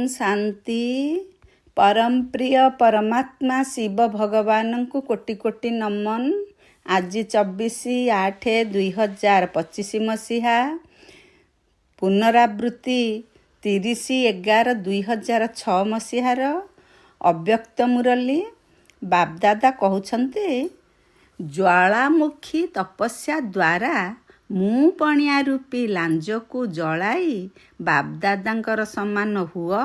ओम शांति। परम प्रिय परमात्मा शिव भगवान को कोटि कोटि नमन। आज 24/8/2025 मसीहा पुनरावृत्ति 30/11/2006 मसीहार अव्यक्त मुरली बापदादा कहते ज्वालामुखी तपस्या द्वारा मु पणिया रूपी लांज को जलाई बापदादांकर समान हुआ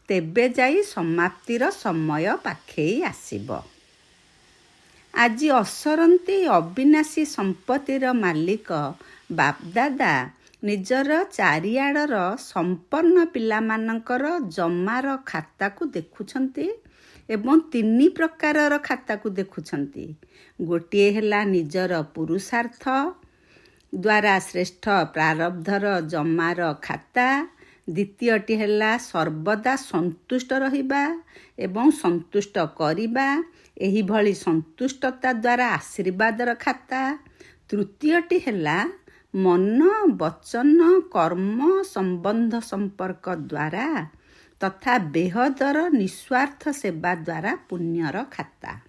तेबे जाई समाप्तिर समय पाखेई आसिब। आज असरंती अविनाशी संपत्तिर मालिक बापदादा निजर चारिआडर संपन्न पिलामानंकर जमार खाता को देखुछंती एवं 3 प्रकारर खाता को देखुछंती। गोटिए हेला निजर पुरुषार्थ द्वारा श्रेष्ठ प्रारब्धर जमार खाता, द्वितीयटी हेला सर्वदा संतुष्ट रहिबा एवं संतुष्ट करिबा एही भली संतुष्टता द्वारा आशीर्वादर खाता, तृतीयटी हेला मन वचन कर्म संबंध संपर्क द्वारा तथा बेहदर निस्वार्थ सेवा द्वारा पुण्यर खाता।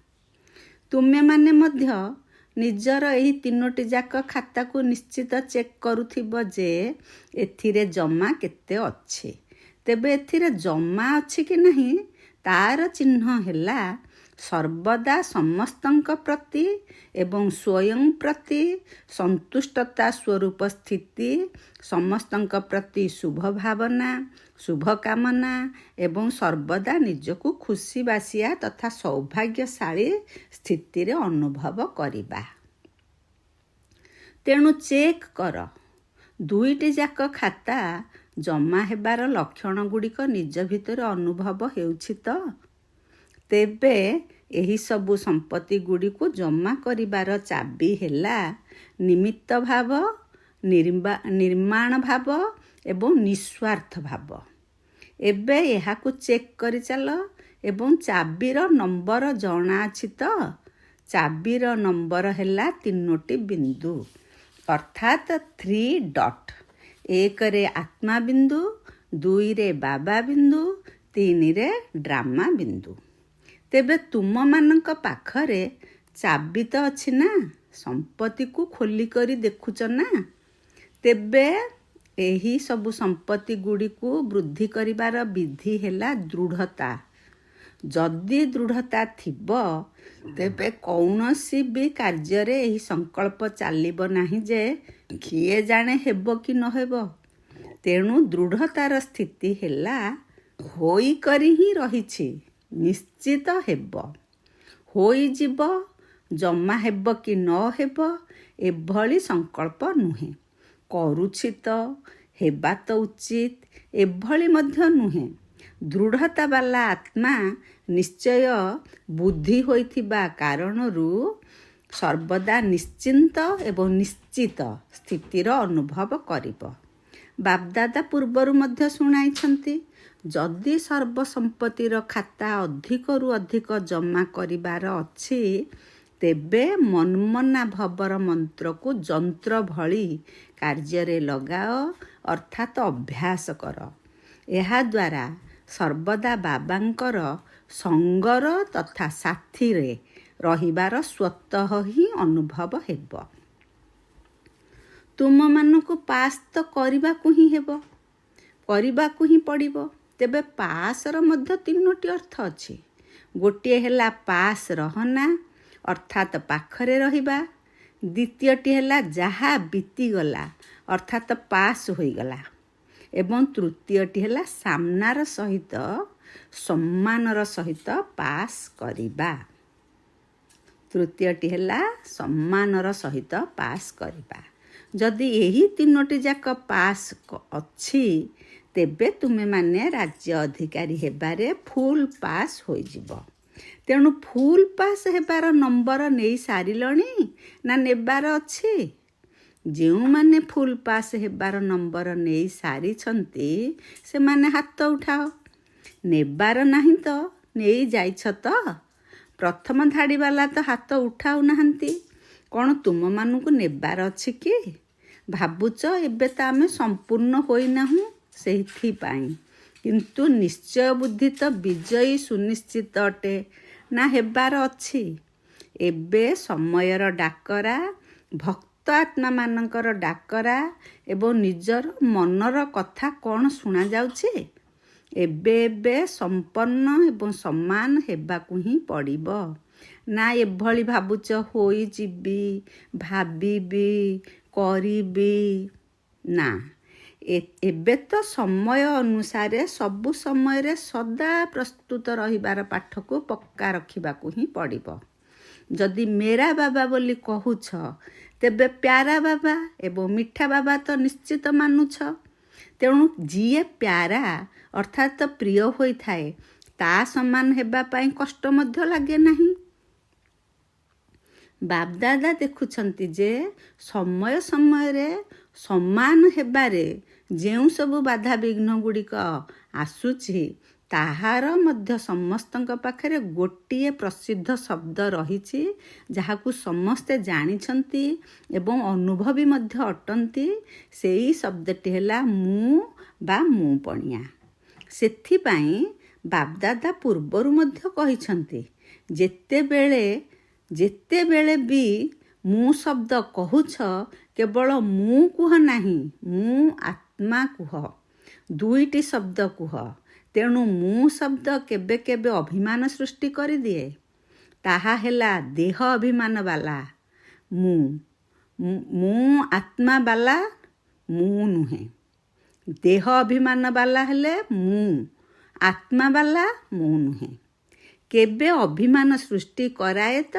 तुमे माने मध्य निजर एही 3टी जाक खाता को निश्चित चेक करुथिब जे एथिरे जमा केते अछि। तेबे एथिरे जमा अछि कि नहीं तार चिन्ह हेला सर्वदा समस्तंक प्रति एवं स्वयं प्रति संतुष्टता स्वरूप स्थिति, समस्तंक प्रति शुभ भावना शुभ कामना एवं सर्वदा निजको खुशी बासिया तथा सौभाग्यशाली स्थिति रे अनुभव करिबा। तेणु चेक कर 2टी जाक खाता जमा हेबार लक्षण गुड़िक निज भितर अनुभव हेउछि त। तेबे एही सबु संपत्ति गुड़िको जमा करिबार चाबी हेला निमित्त भाव, निर्माण भाव एवं निस्वार्थ भाव। एबे एहाकु चेक करि चल एवं चाबीर नंबर जଣା अछि त। चाबीर नंबर हेला 3टी बिंदु अर्थात 3 डॉट। 1 रे आत्मा बिंदु, 2 रे बाबा बिंदु, 3 रे ड्रामा बिंदु। तेबे तुम मानक पाखरे चाबी तो अछि ना, संपत्ति को खोली करी देखुच ना। तेबे एही सबु संपत्ति गुड़ी को वृद्धि करिबार विधि हेला दृढ़ता। जदि दृढ़ता थिब तेबे कौनसी भी कार्य रे एही संकल्प चालिब नाही जे किए जाने हेबो कि न हेबो। तेणु दृढ़तार स्थिति हेला होई करी ही रहिछि, निश्चित हेबो, होई जीव, जमा हेबो कि न हेबो एभली संकल्प नुहे। करुछि तो हेबा तो उचित एभली मध्य नुहे। दृढ़ता वाला आत्मा निश्चय बुद्धि होइथिबा कारणरू सर्वदा निश्चिंत एवं निश्चित स्थितिर अनुभव करिब। बापदादा पूर्वरु मध्य शुणाइछंती जदि सर्वसंपत्तिर खाता अधिकरू अधिक जमा करिबार अछि तेबे मनमना भवर मंत्र को जंत्र भली कार्य रे लगाओ अर्थात अभ्यास कर। एहा द्वारा सर्वदा बाबांकर संगर तथा साथी रे रहिबार स्वतः ही अनुभव हेब। तुम मानकु पास तो करिबा को ही हेब, करिबा को ही पड़िबो। तेबे पासर मध्य 3टी अर्थ अछि। गोटिए हेला पास रहना अर्थात पाखरे रहिबा, द्वितीयटी हेला जहा बीती गला अर्थात पास होई गला एवं तृतीयटी हेला सामनार सहित सम्मानर सहित पास करिबा। तृतीयटी हेला सम्मानर सहित पास करिबा। जदि एही 3टी जाक पास अछि तेबे तुमे माने राज्य अधिकारी हेबारे फुल पास होई जिवो। तेणु फुल पास हेबार नंबर नेई सारिलणी ना नेबार अछि। जेउ माने फुल पास हेबार नंबर नेई सारी छंती से माने हाथ उठाओ। नेबार नाही तो नेई जाइछ तो। प्रथम धाड़ी वाला तो हाथ उठाउ नाहंती। कौन तुम मानकु नेबार अछि कि? भाबुच एबे तो आमे संपूर्ण होई नाहु। सेहिथि पाई କିନ୍ତୁ ନିଶ୍ଚୟ ବୁଦ୍ଧି ତ ବିଜୟୀ ସୁନିଶ୍ଚିତ ଅଟେ ନା ହେବାର ଅଛି। ଏବେ ସମୟର ଡାକରା, ଭକ୍ତ ଆତ୍ମାମାନଙ୍କର ଡାକରା ଏବଂ ନିଜର ମନର କଥା କ'ଣ ଶୁଣାଯାଉଛି? ଏବେ ଏବେ ସମ୍ପନ୍ନ ଏବଂ ସମାନ ହେବାକୁ ହିଁ ପଡ଼ିବ। ନା ଏଭଳି ଭାବୁଛ ହୋଇଯିବି, ଭାବିବି, କରିବି। ନା, ଏବେ ତ ସମୟ ଅନୁସାରେ ସବୁ ସମୟରେ ସଦା ପ୍ରସ୍ତୁତ ରହିବାର ପାଠକୁ ପକ୍କା ରଖିବାକୁ ହିଁ ପଡ଼ିବ। ଯଦି ମେରା ବାବା ବୋଲି କହୁଛ, ତେବେ ପ୍ୟାରା ବାବା ଏବଂ ମିଠା ବାବା ତ ନିଶ୍ଚିତ ମାନୁଛ। ତେଣୁ ଯିଏ ପ୍ୟାରା ଅର୍ଥାତ୍ ପ୍ରିୟ ହୋଇଥାଏ, ତା ସମାନ ହେବା ପାଇଁ କଷ୍ଟ ମଧ୍ୟ ଲାଗେ ନାହିଁ। ବାପଦାଦା ଦେଖୁଛନ୍ତି ଯେ ସମୟ ସମୟରେ ସମାନ ହେବାରେ ଯେଉଁ ସବୁ ବାଧାବିଘ୍ନ ଗୁଡ଼ିକ ଆସୁଛି, ତାହାର ମଧ୍ୟ ସମସ୍ତଙ୍କ ପାଖରେ ଗୋଟିଏ ପ୍ରସିଦ୍ଧ ଶବ୍ଦ ରହିଛି, ଯାହାକୁ ସମସ୍ତେ ଜାଣିଛନ୍ତି ଏବଂ ଅନୁଭବୀ ମଧ୍ୟ ଅଟନ୍ତି। ସେଇ ଶବ୍ଦଟି ହେଲା ମୁଁ ବା ମୁଁ ପଣିଆ। ସେଥିପାଇଁ ବାପଦାଦା ପୂର୍ବରୁ ମଧ୍ୟ କହିଛନ୍ତି, ଯେତେବେଳେ ବି ମୁଁ ଶବ୍ଦ କହୁଛ, କେବଳ ମୁଁ କୁହ ନାହିଁ, ମୁଁ ଆତ୍ମା କୁହ। ଦୁଇଟି ଶବ୍ଦ କୁହ। ତେଣୁ ମୁଁ ଶବ୍ଦ କେବେ କେବେ ଅଭିମାନ ସୃଷ୍ଟି କରିଦିଏ। ତାହା ହେଲା ଦେହ ଅଭିମାନ ବାଲା ମୁଁ ଆତ୍ମା ବାଲା ମୁଁ ନୁହେଁ। ଦେହ ଅଭିମାନ ବାଲା ହେଲେ ମୁଁ, ଆତ୍ମା ବାଲା ମୁଁ ନୁହେଁ। କେବେ ଅଭିମାନ ସୃଷ୍ଟି କରାଏ ତ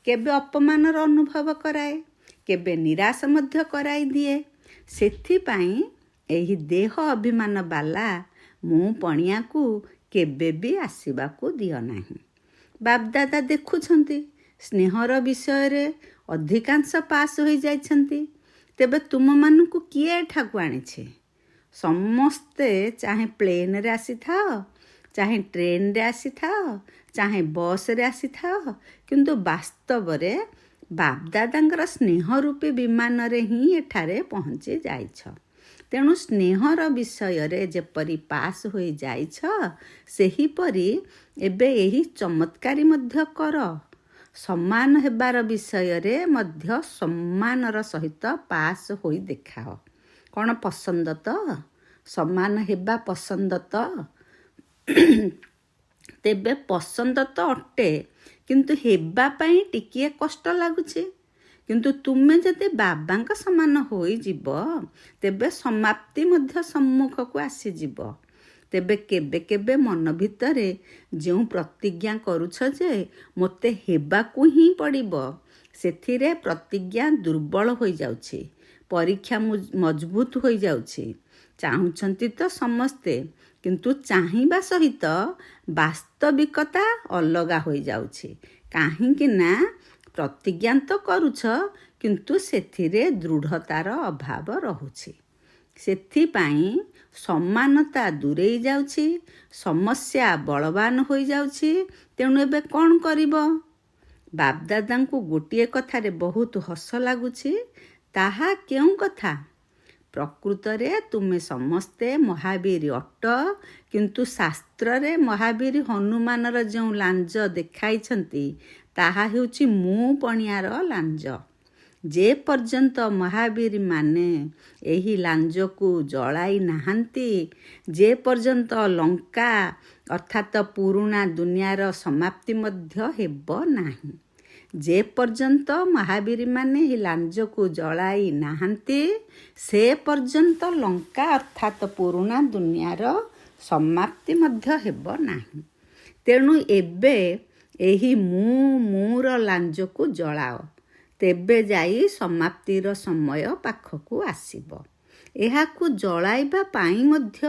କେବେ ଅପମାନର ଅନୁଭବ କରାଏ, କେବେ ନିରାଶ ମଧ୍ୟ କରାଇ ଦିଏ। ସେଥିପାଇଁ ଏହି ଦେହ ଅଭିମାନ ବାଲା ମୁଁ ପଣିଆକୁ କେବେ ବି ଆସିବାକୁ ଦିଅ ନାହିଁ। ବାପଦାଦା ଦେଖୁଛନ୍ତି ସ୍ନେହର ବିଷୟରେ ଅଧିକାଂଶ ପାସ୍ ହୋଇଯାଇଛନ୍ତି। ତେବେ ତୁମମାନଙ୍କୁ କିଏ ଏଠାକୁ ଆଣିଛି? ସମସ୍ତେ ଚାହେଁ ପ୍ଲେନରେ ଆସିଥାଅ, ଚାହେଁ ଟ୍ରେନରେ ଆସିଥାଅ, ଚାହେଁ ବସ୍ରେ ଆସିଥାଅ, କିନ୍ତୁ ବାସ୍ତବରେ ବାପଦାଦାଙ୍କର ସ୍ନେହ ରୂପୀ ବିମାନରେ ହିଁ ଏଠାରେ ପହଞ୍ଚି ଯାଇଛ। ତେଣୁ ସ୍ନେହର ବିଷୟରେ ଯେପରି ପାସ୍ ହୋଇଯାଇଛ, ସେହିପରି ଏବେ ଏହି ଚମତ୍କାରୀ ମଧ୍ୟ କର। ସମାନ ହେବାର ବିଷୟରେ ମଧ୍ୟ ସମ୍ମାନର ସହିତ ପାସ୍ ହୋଇ ଦେଖାଅ। କ'ଣ ପସନ୍ଦ ତ? ସମାନ ହେବା ପସନ୍ଦ ତ? ତେବେ ପସନ୍ଦ ତ ଅଟେ, କିନ୍ତୁ ହେବା ପାଇଁ ଟିକିଏ କଷ୍ଟ ଲାଗୁଛି। କିନ୍ତୁ ତୁମେ ଯଦି ବାବାଙ୍କ ସମାନ ହୋଇଯିବ, ତେବେ ସମାପ୍ତି ମଧ୍ୟ ସମ୍ମୁଖକୁ ଆସିଯିବ। ତେବେ କେବେ କେବେ ମନ ଭିତରେ ଯେଉଁ ପ୍ରତିଜ୍ଞା କରୁଛ ଯେ ମୋତେ ହେବାକୁ ହିଁ ପଡ଼ିବ, ସେଥିରେ ପ୍ରତିଜ୍ଞା ଦୁର୍ବଳ ହୋଇଯାଉଛି, ପରୀକ୍ଷା ମଜବୁତ ହୋଇଯାଉଛି। ଚାହୁଁଛନ୍ତି ତ ସମସ୍ତେ, କିନ୍ତୁ ଚାହିଁବା ସହିତ ବାସ୍ତବିକତା ଅଲଗା ହୋଇଯାଉଛି। କାହିଁକି ନା ପ୍ରତିଜ୍ଞା ତ କରୁଛ, କିନ୍ତୁ ସେଥିରେ ଦୃଢ଼ତାର ଅଭାବ ରହୁଛି। ସେଥିପାଇଁ ସମାନତା ଦୂରେଇ ଯାଉଛି, ସମସ୍ୟା ବଳବାନ ହୋଇଯାଉଛି। ତେଣୁ ଏବେ କ'ଣ କରିବ? ବାପଦାଦାଙ୍କୁ ଗୋଟିଏ କଥାରେ ବହୁତ ହସ ଲାଗୁଛି। ତାହା କେଉଁ କଥା? ପ୍ରକୃତରେ ତୁମେ ସମସ୍ତେ ମହାବୀର ଅଟ, କିନ୍ତୁ ଶାସ୍ତ୍ରରେ ମହାବୀର ହନୁମାନର ଯେଉଁ ଲାଞ୍ଜ ଦେଖାଇଛନ୍ତି, ତାହା ହେଉଛି ମୁଁ ପଣିଆର ଲାଞ୍ଜ। ଯେ ପର୍ଯ୍ୟନ୍ତ ମହାବୀରମାନେ ଏହି ଲାଞ୍ଜକୁ ଜଳାଇ ନାହାନ୍ତି, ଯେ ପର୍ଯ୍ୟନ୍ତ ଲଙ୍କା ଅର୍ଥାତ୍ ପୁରୁଣା ଦୁନିଆର ସମାପ୍ତି ମଧ୍ୟ ହେବ ନାହିଁ, ଯେ ପର୍ଯ୍ୟନ୍ତ ମହାବୀରମାନେ ଏହି ଲାଞ୍ଜକୁ ଜଳାଇ ନାହାନ୍ତି, ସେ ପର୍ଯ୍ୟନ୍ତ ଲଙ୍କା ଅର୍ଥାତ୍ ପୁରୁଣା ଦୁନିଆର ସମାପ୍ତି ମଧ୍ୟ ହେବ ନାହିଁ। ତେଣୁ ଏବେ ଏହି ମୋର ଲାଞ୍ଜକୁ ଜଳାଅ, ତେବେ ଯାଇ ସମାପ୍ତିର ସମୟ ପାଖକୁ ଆସିବ। ଏହାକୁ ଜଳାଇବା ପାଇଁ ମଧ୍ୟ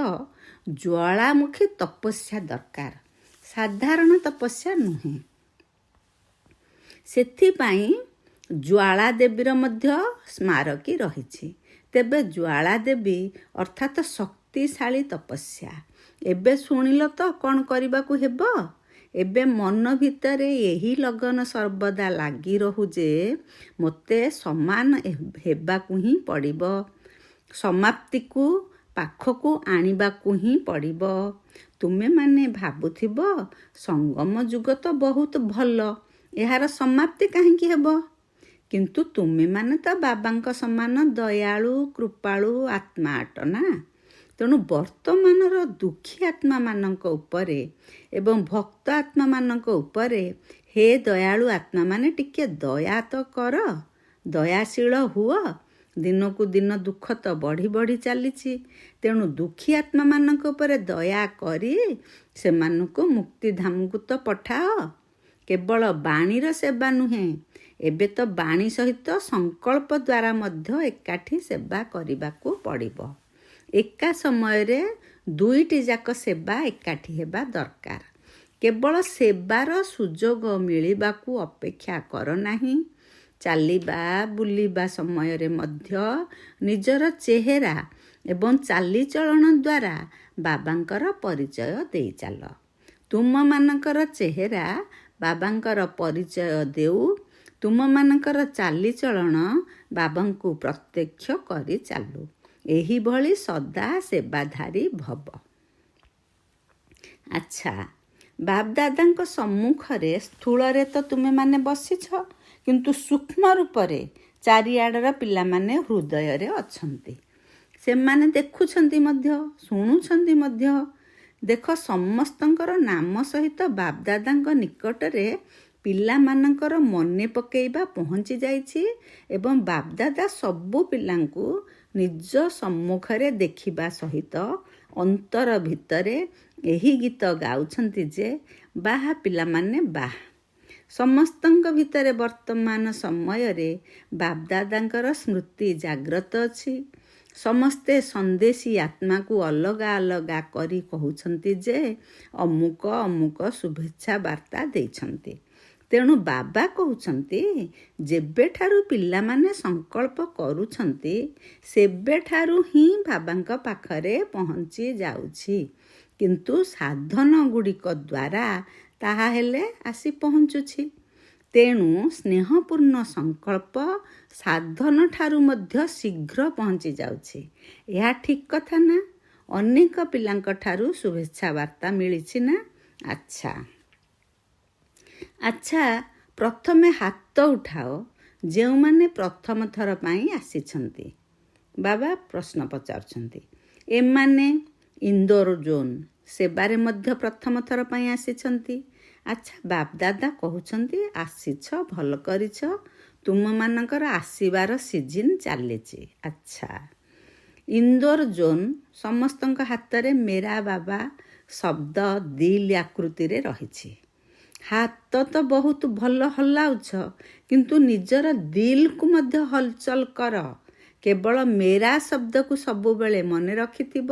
ଜ୍ୱାଳାମୁଖୀ ତପସ୍ୟା ଦରକାର, ସାଧାରଣ ତପସ୍ୟା ନୁହେଁ। ସେଥିପାଇଁ ଜ୍ୱାଳାଦେବୀର ମଧ୍ୟ ସ୍ମାରକୀ ରହିଛି। ତେବେ ଜ୍ୱାଳାଦେବୀ ଅର୍ଥାତ୍ ଶକ୍ତିଶାଳୀ ତପସ୍ୟା। ଏବେ ଶୁଣିଲ ତ କ'ଣ କରିବାକୁ ହେବ? ଏବେ ମନ ଭିତରେ ଏହି ଲଗନ ସର୍ବଦା ଲାଗି ରହୁ ଯେ ମୋତେ ସମାନ ହେବାକୁ ହିଁ ପଡ଼ିବ। ସମାପ୍ତିକୁ ପାଖକୁ ଆଣିବାକୁ ହିଁ ପଡ଼ିବ। ତୁମେମାନେ ଭାବୁଥିବ ସଙ୍ଗମ ଯୁଗ ତ ବହୁତ ଭଲ, ଏହାର ସମାପ୍ତି କାହିଁକି ହେବ? କିନ୍ତୁ ତୁମେମାନେ ତ ବାବାଙ୍କ ସମାନ ଦୟାଳୁ କୃପାଳୁ ଆତ୍ମା ଅଟ ନା। ତେଣୁ ବର୍ତ୍ତମାନର ଦୁଃଖୀ ଆତ୍ମାମାନଙ୍କ ଉପରେ ଏବଂ ଭକ୍ତ ଆତ୍ମାମାନଙ୍କ ଉପରେ ହେ ଦୟାଳୁ ଆତ୍ମାମାନେ ଟିକେ ଦୟା ତ କର, ଦୟାଶୀଳ ହୁଅ। ଦିନକୁ ଦିନ ଦୁଃଖ ତ ବଢ଼ି ବଢ଼ି ଚାଲିଛି। ତେଣୁ ଦୁଃଖୀ ଆତ୍ମାମାନଙ୍କ ଉପରେ ଦୟା କରି ସେମାନଙ୍କୁ ମୁକ୍ତିଧାମକୁ ତ ପଠାଅ। କେବଳ ବାଣୀର ସେବା ନୁହେଁ, ଏବେ ତ ବାଣୀ ସହିତ ସଂକଳ୍ପ ଦ୍ୱାରା ମଧ୍ୟ ଏକାଠି ସେବା କରିବାକୁ ପଡ଼ିବ। ଏକା ସମୟରେ ଦୁଇଟି ଯାକ ସେବା ଏକାଠି ହେବା ଦରକାର। କେବଳ ସେବାର ସୁଯୋଗ ମିଳିବାକୁ ଅପେକ୍ଷା କର ନାହିଁ। ଚାଲିବା ବୁଲିବା ସମୟରେ ମଧ୍ୟ ନିଜର ଚେହେରା ଏବଂ ଚାଲିଚଳନ ଦ୍ୱାରା ବାବାଙ୍କର ପରିଚୟ ଦେଇ ଚାଲ। ତୁମମାନଙ୍କର ଚେହେରା ବାବାଙ୍କର ପରିଚୟ ଦେଉ। ତୁମମାନଙ୍କର ଚାଲିଚଳନ ବାବାଙ୍କୁ ପ୍ରତ୍ୟକ୍ଷ କରି ଚାଲୁ। ଏହିଭଳି ସଦା ସେବାଧାରୀ ଭବ। ଆଚ୍ଛା, ବାପଦାଦାଙ୍କ ସମ୍ମୁଖରେ ସ୍ଥୂଳରେ ତ ତୁମେମାନେ ବସିଛ, କିନ୍ତୁ ସୂକ୍ଷ୍ମ ରୂପରେ ଚାରିଆଡ଼ର ପିଲାମାନେ ହୃଦୟରେ ଅଛନ୍ତି। ସେମାନେ ଦେଖୁଛନ୍ତି ମଧ୍ୟ, ଶୁଣୁଛନ୍ତି ମଧ୍ୟ। ଦେଖ, ସମସ୍ତଙ୍କର ନାମ ସହିତ ବାପଦାଦାଙ୍କ ନିକଟରେ ପିଲାମାନଙ୍କର ମନେ ପକାଇବା ପହଞ୍ଚି ଯାଇଛି ଏବଂ ବାପଦାଦା ସବୁ ପିଲାଙ୍କୁ ନିଜ ସମ୍ମୁଖରେ ଦେଖିବା ସହିତ ଅନ୍ତର ଭିତରେ ଏହି ଗୀତ ଗାଉଛନ୍ତି ଯେ ବାହା ପିଲାମାନେ ବାହା। ସମସ୍ତଙ୍କ ଭିତରେ ବର୍ତ୍ତମାନ ସମୟରେ ବାପଦାଦାଙ୍କର ସ୍ମୃତି ଜାଗ୍ରତ ଅଛି। ସମସ୍ତେ ସନ୍ଦେଶୀ ଆତ୍ମାକୁ ଅଲଗା ଅଲଗା କରି କହୁଛନ୍ତି ଯେ ଅମୁକ ଅମୁକ ଶୁଭେଚ୍ଛା ବାର୍ତ୍ତା ଦେଇଛନ୍ତି। ତେଣୁ ବାବା କହୁଛନ୍ତି, ଯେବେଠାରୁ ପିଲାମାନେ ସଂକଳ୍ପ କରୁଛନ୍ତି ସେବେଠାରୁ ହିଁ ବାବାଙ୍କ ପାଖରେ ପହଞ୍ଚି ଯାଉଛି। କିନ୍ତୁ ସାଧନ ଗୁଡ଼ିକ ଦ୍ୱାରା ତାହା ହେଲେ ଆସି ପହଞ୍ଚୁଛି। ତେଣୁ ସ୍ନେହପୂର୍ଣ୍ଣ ସଂକଳ୍ପ ସାଧନ ଠାରୁ ମଧ୍ୟ ଶୀଘ୍ର ପହଞ୍ଚି ଯାଉଛି। ଏହା ଠିକ୍ କଥା ନା? ଅନେକ ପିଲାଙ୍କ ଠାରୁ ଶୁଭେଚ୍ଛା ବାର୍ତ୍ତା ମିଳିଛି ନା? ଆଚ୍ଛା, ପ୍ରଥମେ ହାତ ଉଠାଅ ଯେଉଁମାନେ ପ୍ରଥମ ଥର ପାଇଁ ଆସିଛନ୍ତି। ବାବା ପ୍ରଶ୍ନ ପଚାରୁଛନ୍ତି। ଏମାନେ ଇନ୍ଦୋର ଜୋନ୍ ସେବାରେ ମଧ୍ୟ ପ୍ରଥମ ଥର ପାଇଁ ଆସିଛନ୍ତି। ଆଚ୍ଛା, ବାପଦାଦା କହୁଛନ୍ତି ଆସିଛ, ଭଲ କରିଛ, ତୁମମାନଙ୍କର ଆସିବାର ସିଜିନ୍ ଚାଲିଛି। ଆଚ୍ଛା, ଇନ୍ଦୋର ଜୋନ୍ ସମସ୍ତଙ୍କ ହାତରେ ମେରା ବାବା ଶବ୍ଦ ଦିଲ୍ ଆକୃତିରେ ରହିଛି। ହାତ ତ ବହୁତ ଭଲ ହଲାଉଛ, କିନ୍ତୁ ନିଜର ଦିଲ୍କୁ ମଧ୍ୟ ହଲଚଲ କର। କେବଳ ମେରା ଶବ୍ଦକୁ ସବୁବେଳେ ମନେ ରଖିଥିବ,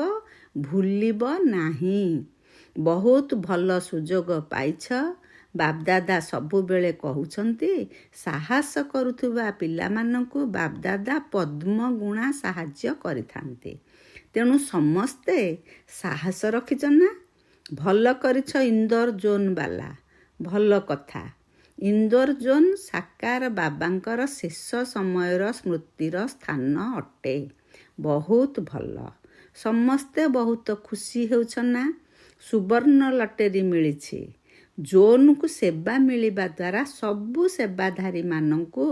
ଭୁଲିବ ନାହିଁ। ବହୁତ ଭଲ ସୁଯୋଗ ପାଇଛ। ବାପଦାଦା ସବୁବେଳେ କହୁଛନ୍ତି ସାହସ କରୁଥିବା ପିଲାମାନଙ୍କୁ ବାପଦାଦା ପଦ୍ମଗୁଣା ସାହାଯ୍ୟ କରିଥାନ୍ତି। ତେଣୁ ସମସ୍ତେ ସାହସ ରଖିଛ ନା? ଭଲ କରିଛ ଇନ୍ଦୋର ଜୋନ୍ ବାଲା, ଭଲ କଥା। ଇନ୍ଦୋର ଜୋନ୍ ସାକାର ବାବାଙ୍କର ଶେଷ ସମୟର ସ୍ମୃତିର ସ୍ଥାନ ଅଟେ। ବହୁତ ଭଲ। ସମସ୍ତେ ବହୁତ ଖୁସି ହେଉଛ ନା? ସୁବର୍ଣ୍ଣ ଲଟେରୀ ମିଳିଛି। ଜୋନ୍କୁ ସେବା ମିଳିବା ଦ୍ୱାରା ସବୁ ସେବାଧାରୀମାନଙ୍କୁ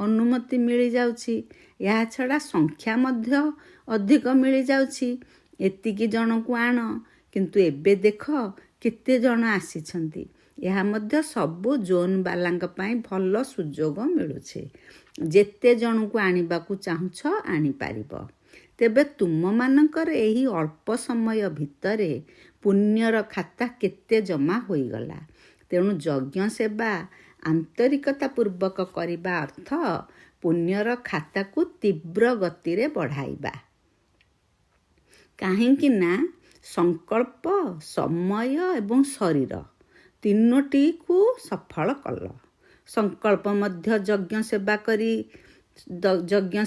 ଅନୁମତି ମିଳିଯାଉଛି। ଏହା ଛଡ଼ା ସଂଖ୍ୟା ମଧ୍ୟ ଅଧିକ ମିଳିଯାଉଛି। ଏତିକି ଜଣକୁ ଆଣ, କିନ୍ତୁ ଏବେ ଦେଖ କେତେ ଜଣ ଆସିଛନ୍ତି। ଏହା ମଧ୍ୟ ସବୁ ଜୋନ୍ ବାଲାଙ୍କ ପାଇଁ ଭଲ ସୁଯୋଗ ମିଳୁଛି। ଯେତେ ଜଣକୁ ଆଣିବାକୁ ଚାହୁଁଛ ଆଣିପାରିବ। ତେବେ ତୁମମାନଙ୍କର ଏହି ଅଳ୍ପ ସମୟ ଭିତରେ ପୁଣ୍ୟର ଖାତା କେତେ ଜମା ହୋଇଗଲା। ତେଣୁ ଯଜ୍ଞ ସେବା ଆନ୍ତରିକତା ପୂର୍ବକ କରିବା ଅର୍ଥ ପୁଣ୍ୟର ଖାତାକୁ ତୀବ୍ର ଗତିରେ ବଢ଼ାଇବା। କାହିଁକି ନା ସଂକଳ୍ପ, ସମୟ ଏବଂ ଶରୀର ତିନୋଟିକୁ ସଫଳ କଲ। ସଂକଳ୍ପ ମଧ୍ୟ ଯଜ୍ଞ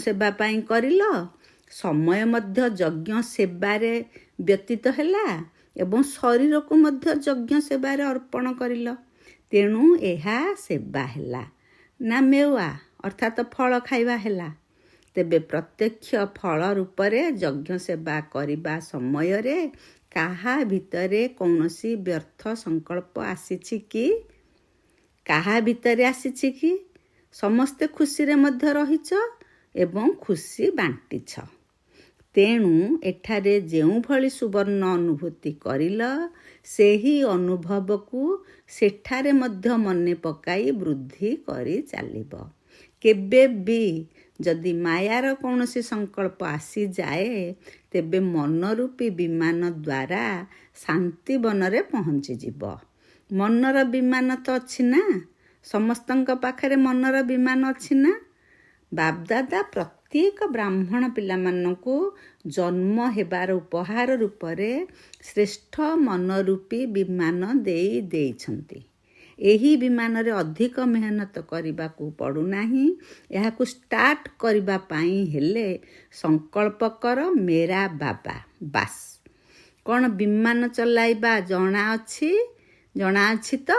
ସେବା ପାଇଁ କରିଲ, ସମୟ ମଧ୍ୟ ଯଜ୍ଞ ସେବାରେ ବ୍ୟତୀତ ହେଲା ଏବଂ ଶରୀରକୁ ମଧ୍ୟ ଯଜ୍ଞ ସେବାରେ ଅର୍ପଣ କରିଲ। ତେଣୁ ଏହା ସେବା ହେଲା ନା ମେୱା ଅର୍ଥାତ୍ ଫଳ ଖାଇବା ହେଲା? ତେବେ ପ୍ରତ୍ୟକ୍ଷ ଫଳ ରୂପରେ ଯଜ୍ଞ ସେବା କରିବା ସମୟରେ କାହା ଭିତରେ କୌଣସି ବ୍ୟର୍ଥ ସଂକଳ୍ପ ଆସିଛି କି? କାହା ଭିତରେ ଆସିଛି କି? ସମସ୍ତେ ଖୁସିରେ ମଧ୍ୟ ରହିଛ ଏବଂ ଖୁସି ବାଣ୍ଟିଛ। ତେଣୁ ଏଠାରେ ଯେଉଁଭଳି ସୁବର୍ଣ୍ଣ ଅନୁଭୂତି କରିଲ, ସେହି ଅନୁଭବକୁ ସେଠାରେ ମଧ୍ୟ ମନେ ପକାଇ ବୃଦ୍ଧି କରି ଚାଲିବ। କେବେ ବି ଯଦି ମାୟାର କୌଣସି ସଂକଳ୍ପ ଆସିଯାଏ, ତେବେ ମନରୂପୀ ବିମାନ ଦ୍ୱାରା ଶାନ୍ତିବନରେ ପହଞ୍ଚିଯିବ। ମନର ବିମାନ ତ ଅଛି ନା? ସମସ୍ତଙ୍କ ପାଖରେ ମନର ବିମାନ ଅଛି ନା? ବାପଦାଦା ପ୍ରତ୍ୟେକ ବ୍ରାହ୍ମଣ ପିଲାମାନଙ୍କୁ ଜନ୍ମ ହେବାର ଉପହାର ରୂପରେ ଶ୍ରେଷ୍ଠ ମନରୂପୀ ବିମାନ ଦେଇଛନ୍ତି। ଏହି ବିମାନରେ ଅଧିକ ମେହନତ କରିବାକୁ ପଡ଼ୁନାହିଁ। ଏହାକୁ ଷ୍ଟାର୍ଟ କରିବା ପାଇଁ ହେଲେ ସଂକଳ୍ପ କର ମେରା ବାବା, ବାସ୍। କ'ଣ ବିମାନ ଚଲାଇବା ଜଣାଅଛି ତ?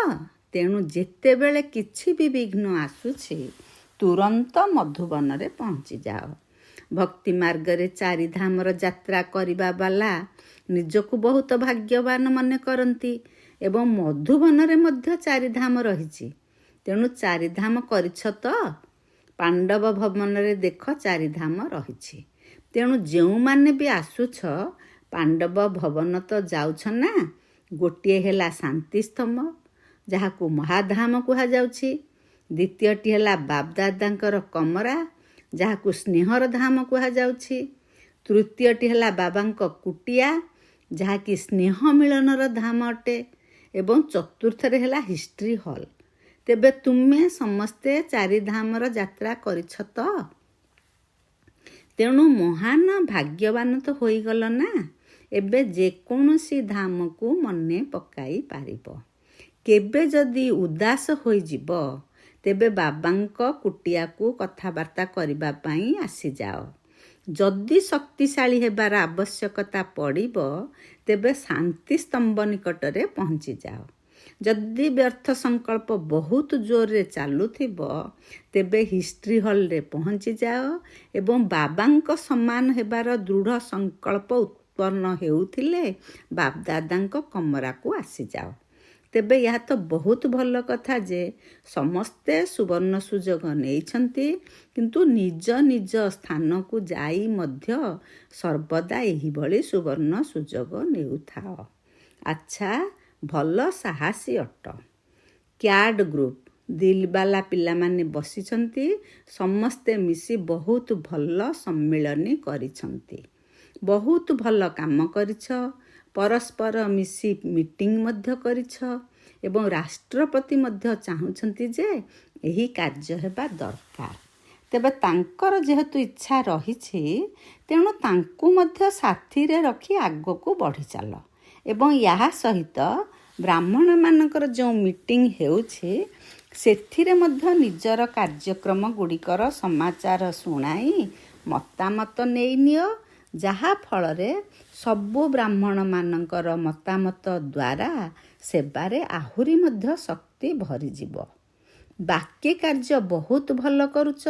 ତେଣୁ ଯେତେବେଳେ କିଛି ବି ବିଘ୍ନ ଆସୁଛି, ତୁରନ୍ତ ମଧୁବନରେ ପହଞ୍ଚିଯାଅ। ଭକ୍ତି ମାର୍ଗରେ ଚାରିଧାମର ଯାତ୍ରା କରିବା ବାଲା ନିଜକୁ ବହୁତ ଭାଗ୍ୟବାନ ମନେ କରନ୍ତି ଏବଂ ମଧୁବନରେ ମଧ୍ୟ ଚାରିଧାମ ରହିଛି। ତେଣୁ ଚାରିଧାମ କରିଛ ତ? ପାଣ୍ଡବ ଭବନରେ ଦେଖ ଚାରିଧାମ ରହିଛି। ତେଣୁ ଯେଉଁମାନେ ବି ଆସୁଛ, ପାଣ୍ଡବ ଭବନ ତ ଯାଉଛ ନା? ଗୋଟିଏ ହେଲା ଶାନ୍ତିସ୍ତମ୍ଭ, ଯାହାକୁ ମହାଧାମ କୁହାଯାଉଛି। ଦ୍ୱିତୀୟଟି ହେଲା ବାପଦାଦାଙ୍କର କମରା, ଯାହାକୁ ସ୍ନେହର ଧାମ କୁହାଯାଉଛି। ତୃତୀୟଟି ହେଲା ବାବାଙ୍କ କୁଟିଆ, ଯାହାକି ସ୍ନେହ ମିଳନର ଧାମ ଅଟେ। ଏବଂ ଚତୁର୍ଥରେ ହେଲା ହିଷ୍ଟ୍ରି ହଲ୍। ତେବେ ତୁମେ ସମସ୍ତେ ଚାରିଧାମର ଯାତ୍ରା କରିଛ ତ? ତେଣୁ ମହାନ ଭାଗ୍ୟବାନ ତ ହୋଇଗଲ ନା? ଏବେ ଯେକୌଣସି ଧାମକୁ ମନେ ପକାଇ ପାରିବ। କେବେ ଯଦି ଉଦାସ ହୋଇଯିବ, ତେବେ ବାବାଙ୍କ କୁଟିଆକୁ କଥାବାର୍ତ୍ତା କରିବା ପାଇଁ ଆସିଯାଅ। ଯଦି ଶକ୍ତିଶାଳୀ ହେବାର ଆବଶ୍ୟକତା ପଡ଼ିବ, ତେବେ ଶାନ୍ତିସ୍ତମ୍ଭ ନିକଟରେ ପହଞ୍ଚିଯାଅ। ଯଦି ବ୍ୟର୍ଥ ସଂକଳ୍ପ ବହୁତ ଜୋରରେ ଚାଲୁଥିବ, ତେବେ ହିଷ୍ଟ୍ରି ହଲ୍ରେ ପହଞ୍ଚିଯାଅ ଏବଂ ବାବାଙ୍କ ସମାନ ହେବାର ଦୃଢ଼ ସଂକଳ୍ପ ଉତ୍ପନ୍ନ ହେଉଥିଲେ ବାପଦାଦାଙ୍କ କମରାକୁ ଆସିଯାଅ। ତେବେ ଏହା ତ ବହୁତ ଭଲ କଥା ଯେ ସମସ୍ତେ ସୁବର୍ଣ୍ଣ ସୁଯୋଗ ନେଇଛନ୍ତି, କିନ୍ତୁ ନିଜ ନିଜ ସ୍ଥାନକୁ ଯାଇ ମଧ୍ୟ ସର୍ବଦା ଏହିଭଳି ସୁବର୍ଣ୍ଣ ସୁଯୋଗ ନେଉଥାଅ। ଆଚ୍ଛା, ଭଲ ସାହସୀ ଅଟ। କ୍ୟାଡ୍ ଗ୍ରୁପ ଦିଲବାଲା ପିଲାମାନେ ବସିଛନ୍ତି। ସମସ୍ତେ ମିଶି ବହୁତ ଭଲ ସମ୍ମିଳନୀ କରିଛନ୍ତି। ବହୁତ ଭଲ କାମ କରିଛ। ପରସ୍ପର ମିଶି ମିଟିଂ ମଧ୍ୟ କରିଛ ଏବଂ ରାଷ୍ଟ୍ରପତି ମଧ୍ୟ ଚାହୁଁଛନ୍ତି ଯେ ଏହି କାର୍ଯ୍ୟ ହେବା ଦରକାର। ତେବେ ତାଙ୍କର ଯେହେତୁ ଇଚ୍ଛା ରହିଛି, ତେଣୁ ତାଙ୍କୁ ମଧ୍ୟ ସାଥିରେ ରଖି ଆଗକୁ ବଢ଼ିଚାଲ। ଏବଂ ଏହା ସହିତ ବ୍ରାହ୍ମଣମାନଙ୍କର ଯେଉଁ ମିଟିଂ ହେଉଛି, ସେଥିରେ ମଧ୍ୟ ନିଜର କାର୍ଯ୍ୟକ୍ରମ ଗୁଡ଼ିକର ସମାଚାର ଶୁଣାଇ ମତାମତ ନେଇନିଅ, ଯାହା ଫଳରେ ସବୁ ବ୍ରାହ୍ମଣମାନଙ୍କର ମତାମତ ଦ୍ୱାରା ସେବାରେ ଆହୁରି ମଧ୍ୟ ଶକ୍ତି ଭରିଯିବ। ବାକି କାର୍ଯ୍ୟ ବହୁତ ଭଲ କରୁଛ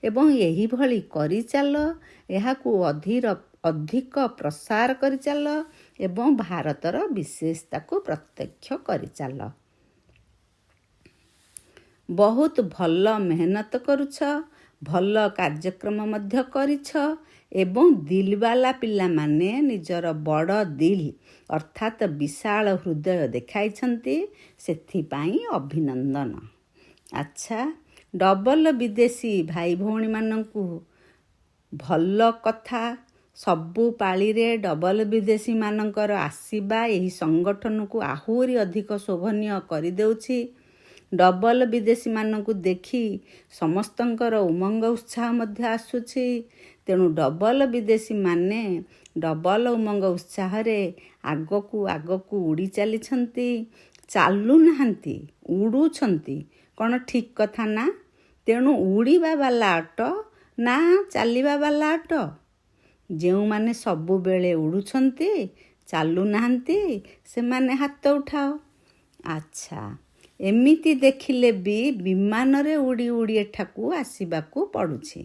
ଏବଂ ଏହିଭଳି କରିଚାଲ। ଏହାକୁ ଅଧିକ ପ୍ରସାର କରିଚାଲ ଏବଂ ଭାରତର ବିଶେଷତାକୁ ପ୍ରତ୍ୟକ୍ଷ କରିଚାଲ। ବହୁତ ଭଲ ମେହନତ କରୁଛ, ଭଲ କାର୍ଯ୍ୟକ୍ରମ ମଧ୍ୟ କରିଛ ଏବଂ ଦିଲବାଲା ପିଲାମାନେ ନିଜର ବଡ଼ ଦିଲ୍ ଅର୍ଥାତ୍ ବିଶାଳ ହୃଦୟ ଦେଖାଇଛନ୍ତି, ସେଥିପାଇଁ ଅଭିନନ୍ଦନ। ଆଚ୍ଛା, ଡବଲ ବିଦେଶୀ ଭାଇ ଭଉଣୀମାନଙ୍କୁ ଭଲ କଥା। ସବୁ ପାଳିରେ ଡବଲ ବିଦେଶୀମାନଙ୍କର ଆସିବା ଏହି ସଂଗଠନକୁ ଆହୁରି ଅଧିକ ଶୋଭନୀୟ କରିଦେଉଛି। ଡବଲ ବିଦେଶୀମାନଙ୍କୁ ଦେଖି ସମସ୍ତଙ୍କର ଉମଙ୍ଗ ଉତ୍ସାହ ମଧ୍ୟ ଆସୁଛି। ତେଣୁ ଡବଲ ବିଦେଶୀମାନେ ଡବଲ ଉମଙ୍ଗ ଉତ୍ସାହରେ ଆଗକୁ ଆଗକୁ ଉଡ଼ି ଚାଲୁନାହାନ୍ତି, ଉଡ଼ୁଛନ୍ତି। କ'ଣ ଠିକ୍ କଥା ନା? ତେଣୁ ଉଡ଼ିବା ବାଲା ଅଟ ନା ଚାଲିବା ବାଲା ଅଟ? ଯେଉଁମାନେ ସବୁବେଳେ ଉଡ଼ୁଛନ୍ତି, ଚାଲୁନାହାନ୍ତି, ସେମାନେ ହାତ ଉଠାଅ। ଆଚ୍ଛା, ଏମିତି ଦେଖିଲେ ବି ବିମାନରେ ଉଡ଼ି ଉଡ଼ି ଏଠାକୁ ଆସିବାକୁ ପଡ଼ୁଛି।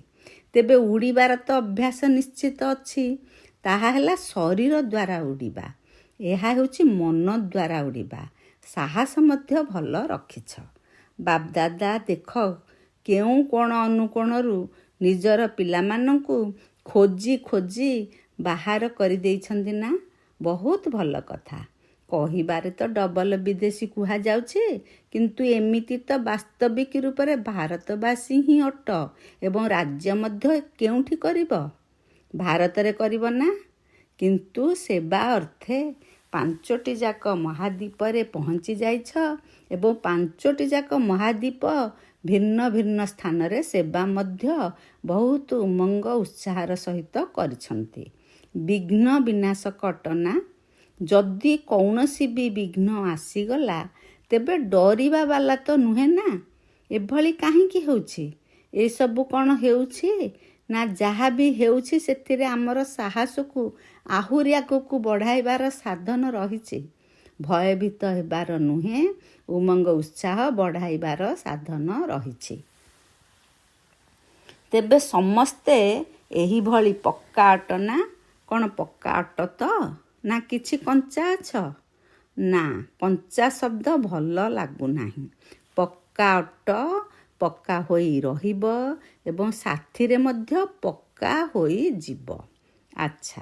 ତେବେ ଉଡ଼ିବାର ତ ଅଭ୍ୟାସ ନିଶ୍ଚିତ ଅଛି। ତାହା ହେଲା ଶରୀର ଦ୍ୱାରା ଉଡ଼ିବା। ଏହା ହେଉଛି ମନ ଦ୍ୱାରା ଉଡ଼ିବା। ସାହସ ମଧ୍ୟ ଭଲ ରଖିଛ। ବାପଦାଦା ଦେଖ କେଉଁ କୋଣ ଅନୁକୋଣରୁ ନିଜର ପିଲାମାନଙ୍କୁ ଖୋଜି ଖୋଜି ବାହାର କରିଦେଇଛନ୍ତି ନା। ବହୁତ ଭଲ କଥା। କହିବାରେ ତ ଡବଲ ବିଦେଶୀ କୁହାଯାଉଛି, କିନ୍ତୁ ଏମିତି ତ ବାସ୍ତବିକ ରୂପରେ ଭାରତବାସୀ ହିଁ ଅଟ ଏବଂ ରାଜ୍ୟ ମଧ୍ୟ କେଉଁଠି କରିବ? ଭାରତରେ କରିବ ନା। କିନ୍ତୁ ସେବା ଅର୍ଥେ 5ଟି ଯାକ ମହାଦ୍ୱୀପରେ ପହଞ୍ଚି ଯାଇଛ ଏବଂ 5ଟି ଯାକ ମହାଦ୍ୱୀପ ଭିନ୍ନ ଭିନ୍ନ ସ୍ଥାନରେ ସେବା ମଧ୍ୟ ବହୁତ ଉମଙ୍ଗ ଉତ୍ସାହର ସହିତ କରିଛନ୍ତି। ବିଘ୍ନ ବିନାଶକ ଅଟନା। ଯଦି କୌଣସି ବି ବିଘ୍ନ ଆସିଗଲା ତେବେ ଡରିବା ବାଲା ତ ନୁହେଁ ନା। ଏଭଳି କାହିଁକି ହେଉଛି? ଏସବୁ କ'ଣ ହେଉଛି ନା ଯାହା ବି ହେଉଛି ସେଥିରେ ଆମର ସାହସକୁ ଆହୁରି ଆଗକୁ ବଢ଼ାଇବାର ସାଧନ ରହିଛି। ଭୟଭୀତ ହେବାର ନୁହେଁ, ଉମଙ୍ଗ ଉତ୍ସାହ ବଢ଼ାଇବାର ସାଧନ ରହିଛି। ତେବେ ସମସ୍ତେ ଏହିଭଳି ପକ୍କା ଅଟ ନା? କ'ଣ ପକ୍କା ଅଟ ତ? ନା କିଛି କଞ୍ଚା ଅଛ? ନା, କଞ୍ଚା ଶବ୍ଦ ଭଲ ଲାଗୁନାହିଁ। ପକ୍କା ଅଟ, ପକ୍କା ହୋଇ ରହିବ ଏବଂ ସାଥିରେ ମଧ୍ୟ ପକ୍କା ହୋଇଯିବ। ଆଚ୍ଛା,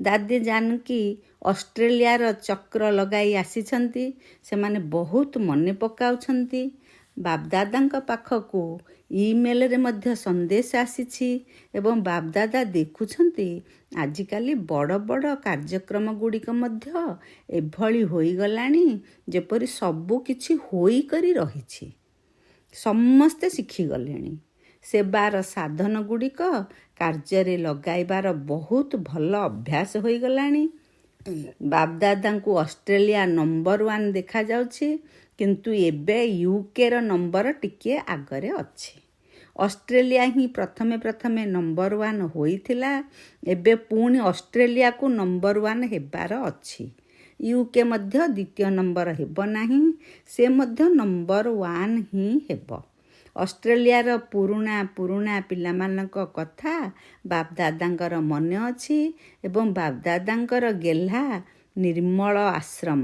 ଦାଦି ଜାନକୀ ଅଷ୍ଟ୍ରେଲିଆର ଚକ୍ର ଲଗାଇ ଆସିଛନ୍ତି। ସେମାନେ ବହୁତ ମନେ ପକାଉଛନ୍ତି। ବାପଦାଦାଙ୍କ ପାଖକୁ ଇମେଲରେ ମଧ୍ୟ ସନ୍ଦେଶ ଆସିଛି ଏବଂ ବାପଦାଦା ଦେଖୁଛନ୍ତି ଆଜିକାଲି ବଡ଼ ବଡ଼ କାର୍ଯ୍ୟକ୍ରମ ଗୁଡ଼ିକ ମଧ୍ୟ ଏଭଳି ହୋଇଗଲାଣି ଯେପରି ସବୁ କିଛି ହୋଇକରି ରହିଛି। ସମସ୍ତେ ଶିଖିଗଲେଣି। ସେବାର ସାଧନ ଗୁଡ଼ିକ କାର୍ଯ୍ୟରେ ଲଗାଇବାର ବହୁତ ଭଲ ଅଭ୍ୟାସ ହୋଇଗଲାଣି। ବାପଦାଦାଙ୍କୁ ଅଷ୍ଟ୍ରେଲିଆ ନମ୍ବର 1 ଦେଖାଯାଉଛି, କିନ୍ତୁ ଏବେ ୟୁକେର ନମ୍ବର ଟିକିଏ ଆଗରେ ଅଛି। ଅଷ୍ଟ୍ରେଲିଆ ହିଁ ପ୍ରଥମେ ନମ୍ବର 1 ହୋଇଥିଲା। ଏବେ ପୁଣି ଅଷ୍ଟ୍ରେଲିଆକୁ ନମ୍ବର 1 ହେବାର ଅଛି। ୟୁକେ ମଧ୍ୟ ଦ୍ୱିତୀୟ ନମ୍ବର ହେବ ନାହିଁ, ସେ ମଧ୍ୟ ନମ୍ବର 1 ହିଁ ହେବ। ଅଷ୍ଟ୍ରେଲିଆର ପୁରୁଣା ପିଲାମାନଙ୍କ କଥା ବାପଦାଦାଙ୍କର ମନେ ଅଛି ଏବଂ ବାପଦାଦାଙ୍କର ଗେହ୍ଲା ନିର୍ମଳ ଆଶ୍ରମ।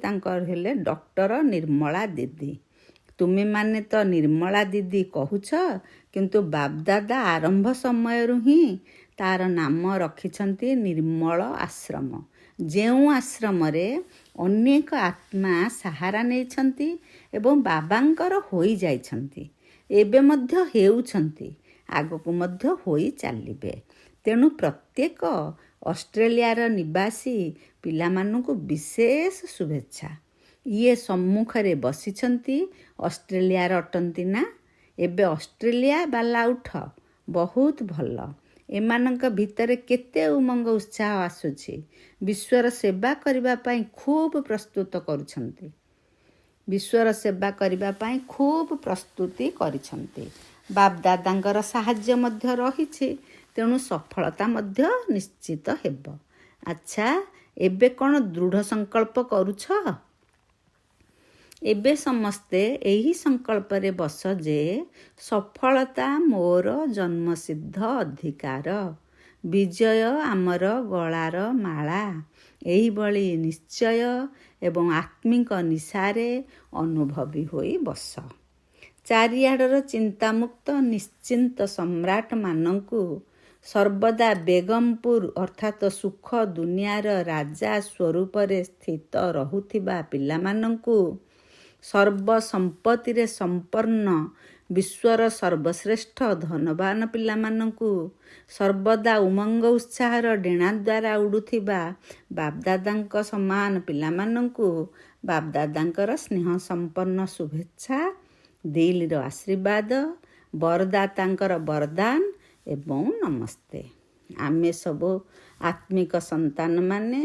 ତାଙ୍କର ହେଲେ ଡକ୍ଟର ନିର୍ମଳା ଦିଦି। ତୁମେମାନେ ତ ନିର୍ମଳା ଦିଦି କହୁଛ, କିନ୍ତୁ ବାପଦାଦା ଆରମ୍ଭ ସମୟରୁ ହିଁ ତାର ନାମ ରଖିଛନ୍ତି ନିର୍ମଳ ଆଶ୍ରମ, ଯେଉଁ ଆଶ୍ରମରେ ଅନେକ ଆତ୍ମା ସାହାରା ନେଇଛନ୍ତି ଏବଂ ବାବାଙ୍କର ହୋଇଯାଇଛନ୍ତି। ଏବେ ମଧ୍ୟ ହେଉଛନ୍ତି, ଆଗକୁ ମଧ୍ୟ ହୋଇ ଚାଲିବେ। ତେଣୁ ପ୍ରତ୍ୟେକ ଅଷ୍ଟ୍ରେଲିଆର ନିବାସୀ ପିଲାମାନଙ୍କୁ ବିଶେଷ ଶୁଭେଚ୍ଛା। ଇଏ ସମ୍ମୁଖରେ ବସିଛନ୍ତି ଅଷ୍ଟ୍ରେଲିଆର ଅଟନ୍ତି ନା? ଏବେ ଅଷ୍ଟ୍ରେଲିଆ ବାଲା ଉଠ। ବହୁତ ଭଲ। ଏମାନଙ୍କ ଭିତରେ କେତେ ଉମଙ୍ଗ ଉତ୍ସାହ ଆସୁଛି। ବିଶ୍ୱର ସେବା କରିବା ପାଇଁ ଖୁବ୍ ପ୍ରସ୍ତୁତ କରୁଛନ୍ତି। ବିଶ୍ୱର ସେବା କରିବା ପାଇଁ ଖୁବ୍ ପ୍ରସ୍ତୁତି କରିଛନ୍ତି। ବାପଦାଦାଙ୍କର ସାହାଯ୍ୟ ମଧ୍ୟ ରହିଛି, ତେଣୁ ସଫଳତା ମଧ୍ୟ ନିଶ୍ଚିତ ହେବ। ଆଚ୍ଛା, ଏବେ କ'ଣ ଦୃଢ଼ ସଂକଳ୍ପ କରୁଛ? ଏବେ ସମସ୍ତେ ଏହି ସଂକଳ୍ପରେ ବସ ଯେ ସଫଳତା ମୋର ଜନ୍ମସିଦ୍ଧ ଅଧିକାର, ବିଜୟ ଆମର ଗଳାର ମାଳା। ଏହିଭଳି ନିଶ୍ଚୟ ଏବଂ ଆତ୍ମିକ ନିଶାରେ ଅନୁଭବୀ ହୋଇ ବସ। ଚାରିଆଡ଼ର ଚିନ୍ତାମୁକ୍ତ ନିଶ୍ଚିନ୍ତ ସମ୍ରାଟମାନଙ୍କୁ, ସର୍ବଦା ବେଗମପୁର ଅର୍ଥାତ୍ ସୁଖ ଦୁନିଆର ରାଜା ସ୍ୱରୂପରେ ସ୍ଥିତ ରହୁଥିବା ପିଲାମାନଙ୍କୁ, ସର୍ବ ସମ୍ପତ୍ତିରେ ସମ୍ପନ୍ନ ବିଶ୍ୱର ସର୍ବଶ୍ରେଷ୍ଠ ଧନବାନ ପିଲାମାନଙ୍କୁ, ସର୍ବଦା ଉମଙ୍ଗ ଉତ୍ସାହର ଡେଣା ଦ୍ୱାରା ଉଡ଼ୁଥିବା ବାପଦାଦାଙ୍କ ସମାନ ପିଲାମାନଙ୍କୁ ବାପଦାଦାଙ୍କର ସ୍ନେହ ସମ୍ପନ୍ନ ଶୁଭେଚ୍ଛା, ଦିଲ୍ର ଆଶୀର୍ବାଦ, ବରଦାତାଙ୍କର ବରଦାନ ଏବଂ ନମସ୍ତେ। ଆମେ ସବୁ ଆତ୍ମିକ ସନ୍ତାନମାନେ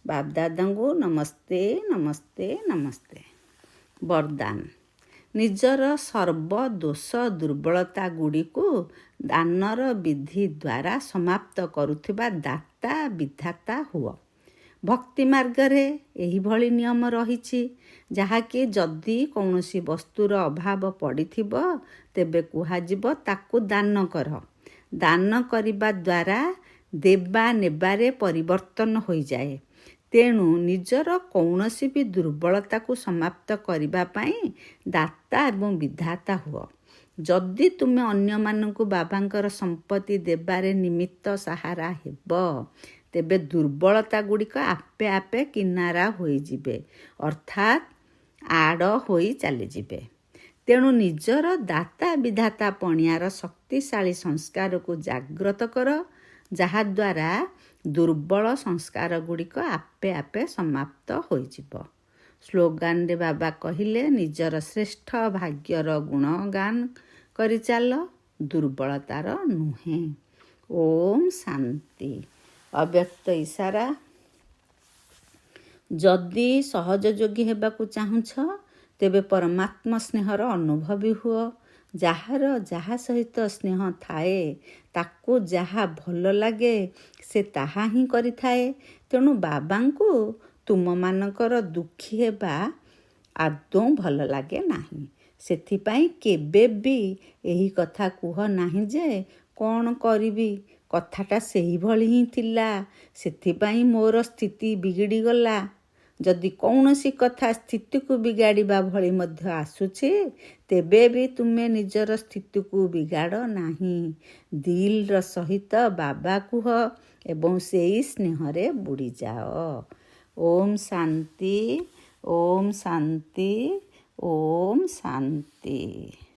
ବାପଦାଦାଙ୍କୁ ନମସ୍ତେ ନମସ୍ତେ ନମସ୍ତେ। ବରଦାନ। ନିଜର ସର୍ବ ଦୋଷ ଦୁର୍ବଳତା ଗୁଡ଼ିକୁ ଦାନର ବିଧି ଦ୍ୱାରା ସମାପ୍ତ କରୁଥିବା ଦାତା ବିଧାତା ହୁଅ। ଭକ୍ତି ମାର୍ଗରେ ଏହିଭଳି ନିୟମ ରହିଛି, ଯାହାକି ଯଦି କୌଣସି ବସ୍ତୁର ଅଭାବ ପଡ଼ିଥିବ ତେବେ କୁହାଯିବ ତାକୁ ଦାନ କର। ଦାନ କରିବା ଦ୍ୱାରା ଦେବା ନେବାରେ ପରିବର୍ତ୍ତନ ହୋଇଯାଏ। ତେଣୁ ନିଜର କୌଣସି ବି ଦୁର୍ବଳତାକୁ ସମାପ୍ତ କରିବା ପାଇଁ ଦାତା ଏବଂ ବିଧାତା ହୁଅ। ଯଦି ତୁମେ ଅନ୍ୟମାନଙ୍କୁ ବାବାଙ୍କର ସମ୍ପତ୍ତି ଦେବାରେ ନିମିତ୍ତ ସାହାରା ହେବ, ତେବେ ଦୁର୍ବଳତା ଗୁଡ଼ିକ ଆପେ ଆପେ କିନାରା ହୋଇଯିବେ, ଅର୍ଥାତ୍ ଆଡ଼ ହୋଇ ଚାଲିଯିବେ। ତେଣୁ ନିଜର ଦାତା ବିଧାତା ପଣିଆର ଶକ୍ତିଶାଳୀ ସଂସ୍କାରକୁ ଜାଗ୍ରତ କର, ଯାହାଦ୍ୱାରା ଦୁର୍ବଳ ସଂସ୍କାର ଗୁଡ଼ିକ ଆପେ ଆପେ ସମାପ୍ତ ହୋଇଯିବ। ସ୍ଲୋଗାନରେ ବାବା କହିଲେ, ନିଜର ଶ୍ରେଷ୍ଠ ଭାଗ୍ୟର ଗୁଣଗାନ କରିଚାଲ, ଦୁର୍ବଳତାର ନୁହେଁ। ଓମ୍ ଶାନ୍ତି। ଅବ୍ୟକ୍ତ ଇଶାରା। ଯଦି ସହଜ ଯୋଗୀ ହେବାକୁ ଚାହୁଁଛ, ତେବେ ପରମାତ୍ମା ସ୍ନେହର ଅନୁଭବୀ ହୁଅ। ଯାହାର ଯାହା ସହିତ ସ୍ନେହ ଥାଏ, ତାକୁ ଯାହା ଭଲ ଲାଗେ ସେ ତାହା ହିଁ କରିଥାଏ। ତେଣୁ ବାବାଙ୍କୁ ତୁମମାନଙ୍କର ଦୁଃଖୀ ହେବା ଆଦୌ ଭଲ ଲାଗେ ନାହିଁ। ସେଥିପାଇଁ କେବେ ବି ଏହି କଥା କୁହ ନାହିଁ ଯେ କ'ଣ କରିବି, କଥାଟା ସେହିଭଳି ହିଁ ଥିଲା, ସେଥିପାଇଁ ମୋର ସ୍ଥିତି ବିଗିଡ଼ିଗଲା। ଯଦି କୌଣସି କଥା ସ୍ଥିତିକୁ ବିଗାଡ଼ିବା ଭଳି ମଧ୍ୟ ଆସୁଛି, ତେବେ ବି ତୁମେ ନିଜର ସ୍ଥିତିକୁ ବିଗାଡ଼ ନାହିଁ। ଦିଲ୍ର ସହିତ ବାବା କୁହ ଏବଂ ସେଇ ସ୍ନେହରେ ବୁଡ଼ିଯାଅ। ଓମ୍ ଶାନ୍ତି, ଓମ୍ ଶାନ୍ତି, ଓମ୍ ଶାନ୍ତି।